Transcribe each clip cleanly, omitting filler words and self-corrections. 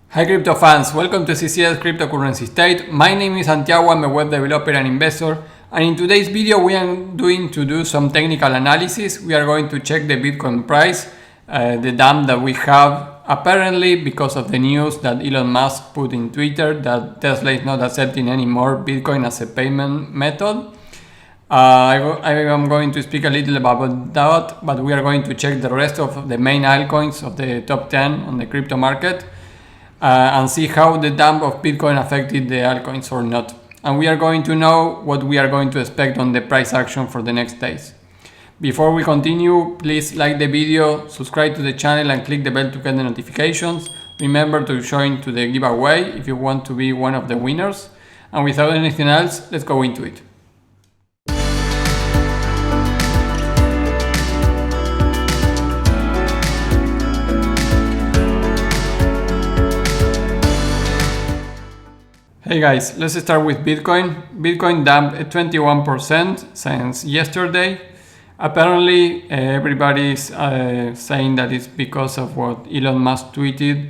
Hi crypto fans, welcome to CCS Cryptocurrency State. My name is Santiago, I'm a web developer and investor, and in today's video we are going to do some technical analysis. We are going to check the Bitcoin price, the dump that we have apparently because of the news that Elon Musk put in Twitter that Tesla is not accepting anymore Bitcoin as a payment method. I am going to speak a little about that, but we are going to check the rest of the main altcoins of the top 10 on the crypto market. And see how the dump of Bitcoin affected the altcoins or not. And we are going to know what we are going to expect on the price action for the next days. Before we continue, please like the video, subscribe to the channel and click the bell to get the notifications. Remember to join to the giveaway if you want to be one of the winners. And without anything else, let's go into it. Hey guys, let's start with Bitcoin. Bitcoin dumped 21% since yesterday. Apparently, everybody is saying that it's because of what Elon Musk tweeted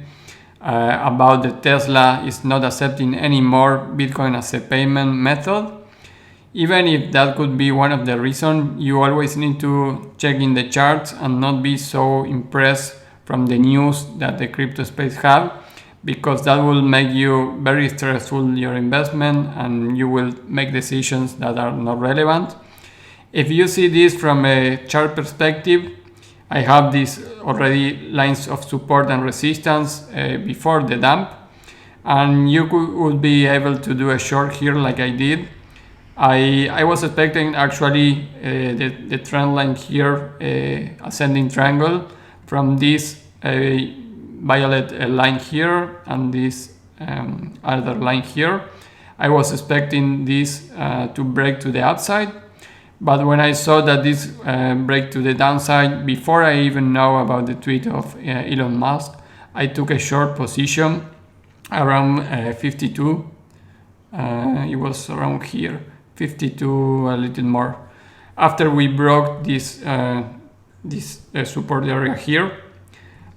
about the Tesla is not accepting anymore Bitcoin as a payment method. Even if that could be one of the reasons, you always need to check in the charts and not be so impressed from the news that the crypto space have, because that will make you very stressful your investment and you will make decisions that are not relevant. If you see this from a chart perspective, I have these already lines of support and resistance before the dump, and you would be able to do a short here like I did. I was expecting actually the trend line here, ascending triangle from this violet line here and this other line here. I was expecting this to break to the upside, but when I saw that this break to the downside before I even know about the tweet of Elon Musk, I took a short position around 52. It was around here, 52, a little more. After we broke this support area here,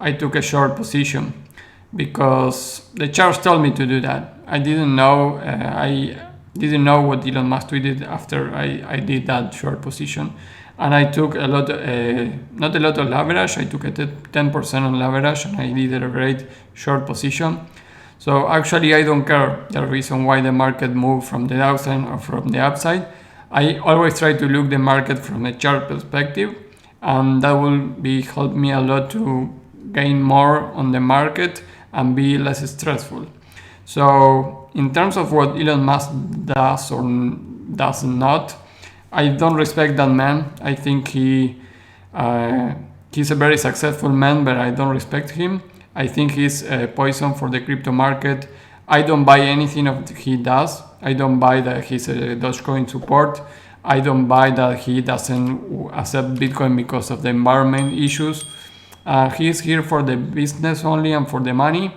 I took a short position because the charts told me to do that. I didn't know what Elon Musk tweeted after I did that short position, and I took a lot, not a lot of leverage. I took a 10% on leverage, and I did a great short position. So actually, I don't care the reason why the market moved from the downside or from the upside. I always try to look the market from a chart perspective, and that will help me a lot to gain more on the market and be less stressful. So in terms of what Elon Musk does or does not, I don't respect that man. I think he's a very successful man, but I don't respect him. I think he's a poison for the crypto market. I don't buy anything of he does. I don't buy that he's a Dogecoin support. I don't buy that he doesn't accept Bitcoin because of the environment issues. He's here for the business only and for the money,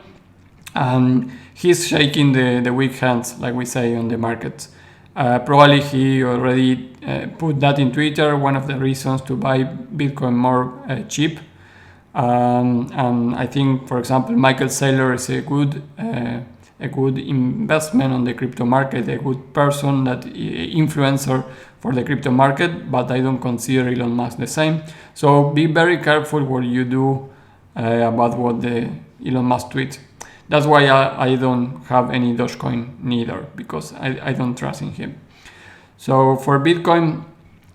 and he's shaking the weak hands, like we say on the markets. Probably he already put that in Twitter, one of the reasons to buy Bitcoin more cheap. And I think, for example, Michael Saylor is a good investment on the crypto market, a good person, that influencer for the crypto market, but I don't consider Elon Musk the same. So be very careful what you do about what the Elon Musk tweets. That's why I don't have any Dogecoin neither, because I don't trust in him. So for Bitcoin,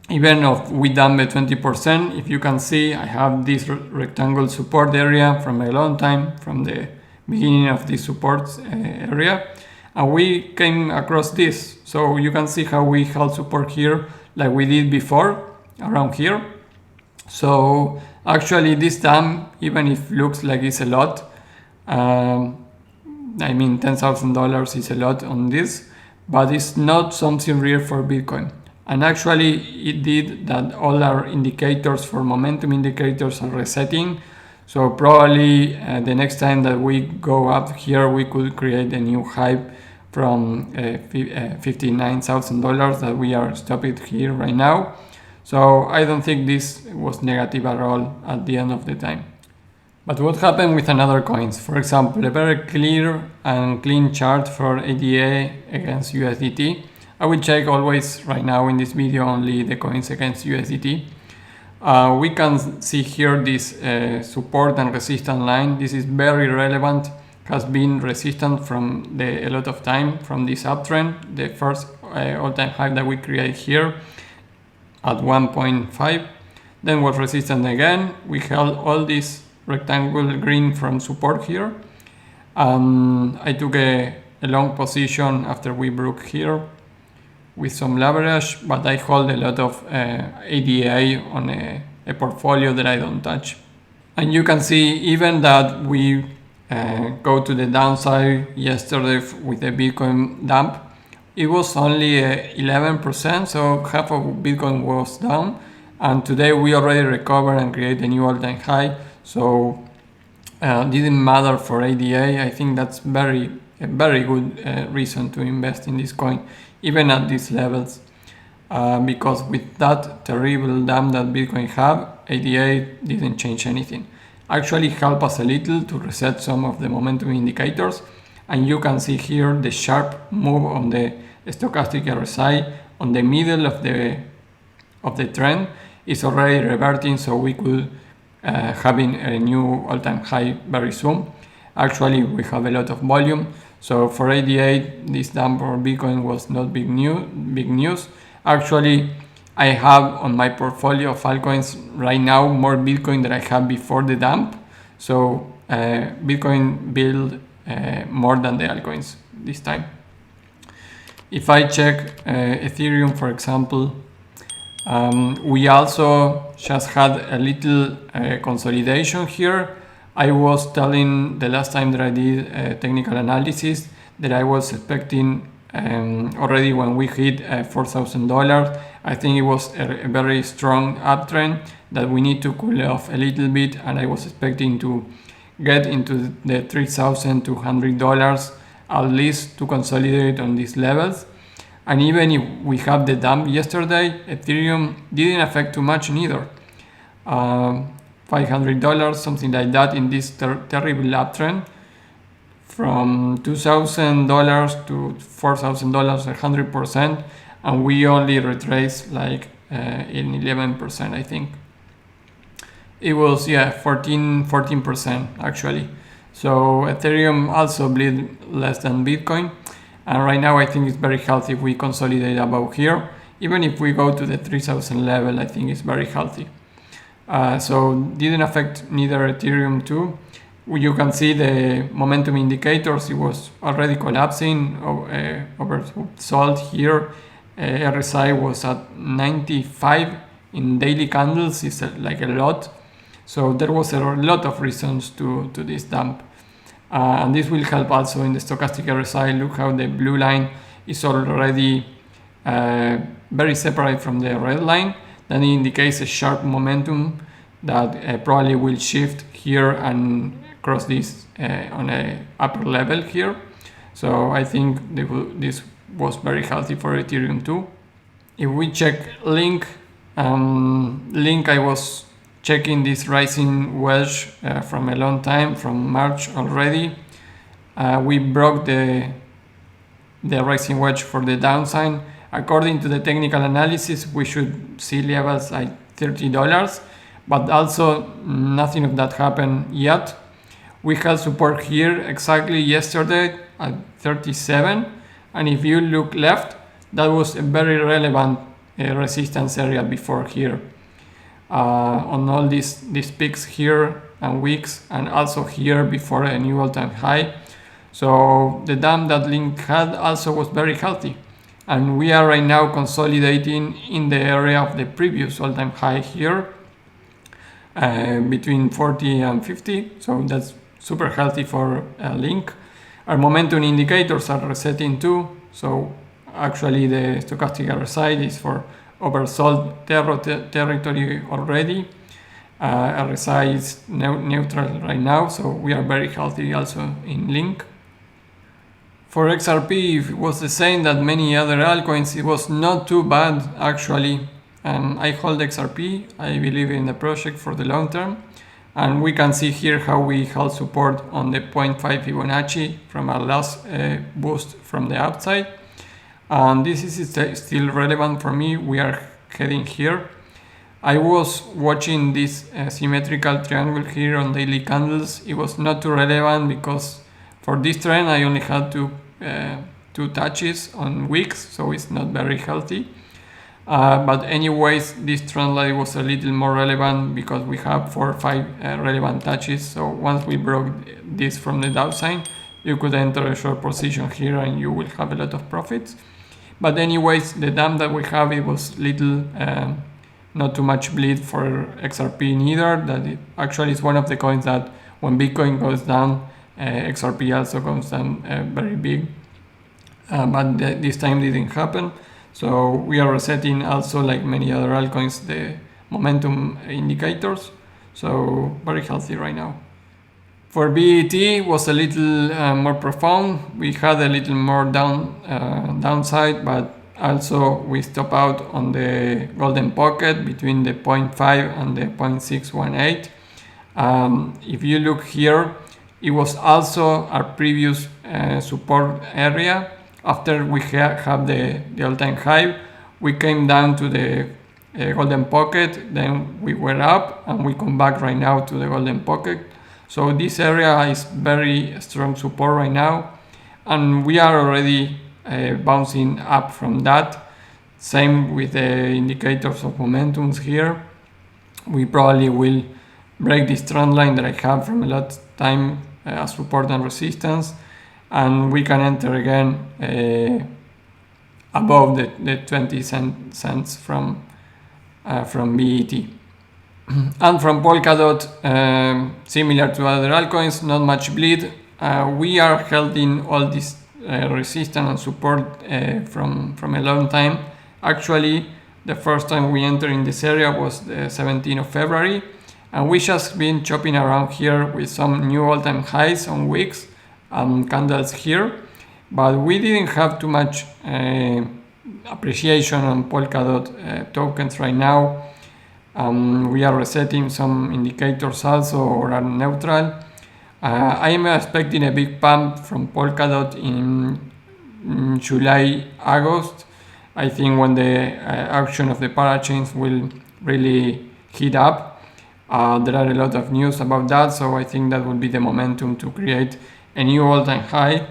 even if we dump 20%, if you can see, I have this rectangle support area from a long time, from the beginning of this support area, and we came across this. So you can see how we held support here like we did before, around here. So actually this dump, even if looks like it's a lot, I mean $10,000 is a lot on this, but it's not something real for Bitcoin. And actually it did that all our indicators for momentum indicators are resetting. So probably the next time that we go up here, we could create a new hype from $59,000 that we are stopping here right now. So I don't think this was negative at all at the end of the time. But what happened with another coins? For example, a very clear and clean chart for ADA against USDT. I will check always right now in this video only the coins against USDT. We can see here this support and resistance line. This is very relevant, has been resistant from a lot of time from this uptrend. The first all-time high that we create here at 1.5, then was resistant again. We held all this rectangle green from support here. I took a long position after we broke here with some leverage, but I hold a lot of ADA on a portfolio that I don't touch. And you can see even that we go to the downside yesterday with the Bitcoin dump. It was only 11%, so half of Bitcoin was down. And today we already recovered and create a new all-time high. So didn't matter for ADA. I think that's a very good reason to invest in this coin, even at these levels. Because with that terrible dump that Bitcoin have, ADA didn't change anything. Actually help us a little to reset some of the momentum indicators. And you can see here the sharp move on the stochastic RSI on the middle of the trend is already reverting, so we could having a new all-time high very soon. Actually, we have a lot of volume, so for ADA, this dump for Bitcoin was not big news. Actually, I have on my portfolio of altcoins right now more Bitcoin than I had before the dump, so Bitcoin build more than the altcoins this time. If I check Ethereum, for example, we also just had a little consolidation here. I was telling the last time that I did technical analysis that I was expecting already when we hit $4,000. I think it was a very strong uptrend that we need to cool off a little bit, and I was expecting to get into the $3,200 at least to consolidate on these levels. And even if we have the dump yesterday, Ethereum didn't affect too much neither. $500, something like that, in this terrible uptrend from $2,000 to $4,000, 100%, and we only retraced like in 11%, I think. It was 14% actually. So Ethereum also bleed less than Bitcoin. And right now I think it's very healthy if we consolidate above here. Even if we go to the 3,000 level, I think it's very healthy. So didn't affect neither Ethereum too. You can see the momentum indicators, it was already collapsing, oversold here. RSI was at 95 in daily candles, it's like a lot. So there was a lot of reasons to this dump. And this will help also in the stochastic RSI. Look how the blue line is already very separate from the red line. Then it indicates a sharp momentum that probably will shift here and cross this on a upper level here. So I think this was very healthy for Ethereum too. If we check Link, I was checking this rising wedge from a long time, from March already. We broke the rising wedge for the downside. According to the technical analysis, we should see levels like $30, but also nothing of that happened yet. We had support here exactly yesterday at 37, and if you look left, that was a very relevant resistance area before here. On all these peaks here and weeks, and also here before a new all-time high. So the dump that Link had also was very healthy, and we are right now consolidating in the area of the previous all-time high here, between 40 and 50. So that's super healthy for Link. Our momentum indicators are resetting too. So actually the stochastic RSI is for oversold territory already. RSI is neutral right now, so we are very healthy also in Link. For XRP, it was the same that many other altcoins. It was not too bad actually. I hold XRP. I believe in the project for the long term, And we can see here how we held support on the 0.5 Fibonacci from our last boost from the upside. And this is still relevant for me. We are heading here. I was watching this symmetrical triangle here on daily candles. It was not too relevant because for this trend I only had two touches on wicks, so it's not very healthy. But anyways, this trend line was a little more relevant because we have 4 or 5 relevant touches. So once we broke this from the downside, you could enter a short position here and you will have a lot of profits. But anyways, the dump that we have, it was little, not too much bleed for XRP neither. That it actually is one of the coins that when Bitcoin goes down, XRP also goes down very big. But this time didn't happen. So we are resetting also, like many other altcoins, the momentum indicators. So very healthy right now. For BET was a little more profound. We had a little more downside, but also we stop out on the golden pocket between the 0.5 and the 0.618. If you look here, it was also our previous support area. After we have the all-time high, we came down to the golden pocket, then we were up and we come back right now to the golden pocket. So this area is very strong support right now, and we are already bouncing up from that. Same with the indicators of momentums here. We probably will break this trend line that I have from a lot of time as support and resistance, and we can enter again above the 20 cents from BET. And from Polkadot, similar to other altcoins, not much bleed. We are holding all this resistance and support from a long time. Actually, the first time we entered in this area was the 17th of February, and we just been chopping around here with some new all-time highs on wicks and candles here, but we didn't have too much appreciation on Polkadot tokens right now. We are resetting some indicators also, or are neutral. I am expecting a big pump from Polkadot in July, August. I think when the auction of the parachains will really heat up. There are a lot of news about that, so I think that will be the momentum to create a new all-time high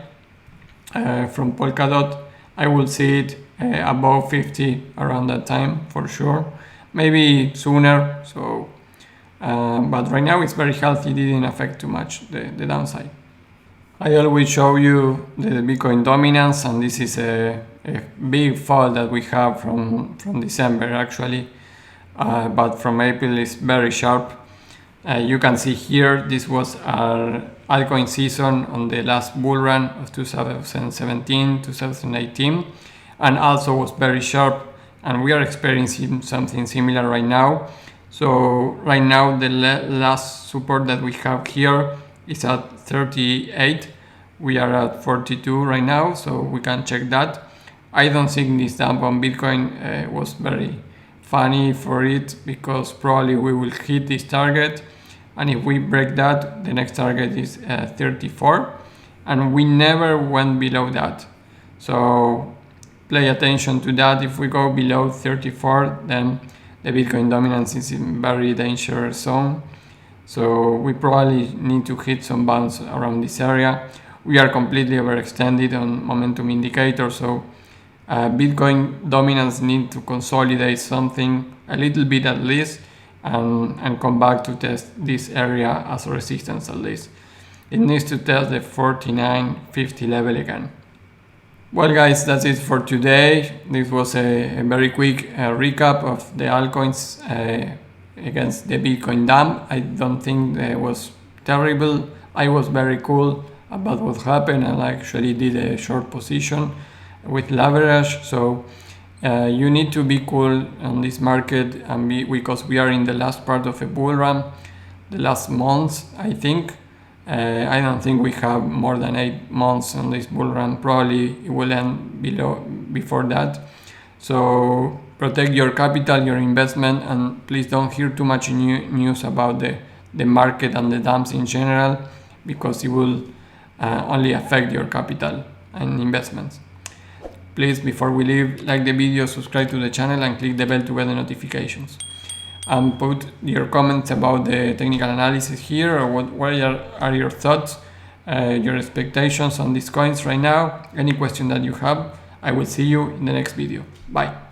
from Polkadot. I will see it above 50 around that time for sure. Maybe sooner, so but right now it's very healthy, didn't affect too much the downside. I always show you the Bitcoin dominance, and this is a big fall that we have from December actually, but from April it's very sharp. You can see here, this was our altcoin season on the last bull run of 2017-2018, and also was very sharp, and we are experiencing something similar right now. So right now the last support that we have here is at 38. We are at 42 right now, so we can check that. I don't think this dump on Bitcoin was very funny for it, because probably we will hit this target, and if we break that, the next target is 34, and we never went below that. So pay attention to that. If we go below 34, then the Bitcoin dominance is in very dangerous zone. So we probably need to hit some bounce around this area. We are completely overextended on momentum indicators, so Bitcoin dominance need to consolidate something a little bit at least, and come back to test this area as a resistance at least. It needs to test the 49.50 level again. Well guys, that's it for today. This was a very quick recap of the altcoins against the Bitcoin dump. I don't think it was terrible. I was very cool about what happened, and I actually did a short position with leverage. So you need to be cool on this market, and because we are in the last part of a bull run, the last months I think. I don't think we have more than 8 months on this bull run. Probably it will end before that. So protect your capital, your investment, and please don't hear too much news about the the market and the dumps in general, because it will only affect your capital and investments. Please, before we leave, like the video, subscribe to the channel and click the bell to get the notifications. And put your comments about the technical analysis here, or what are your thoughts, your expectations on these coins right now, any question that you have. I will see you in the next video. Bye.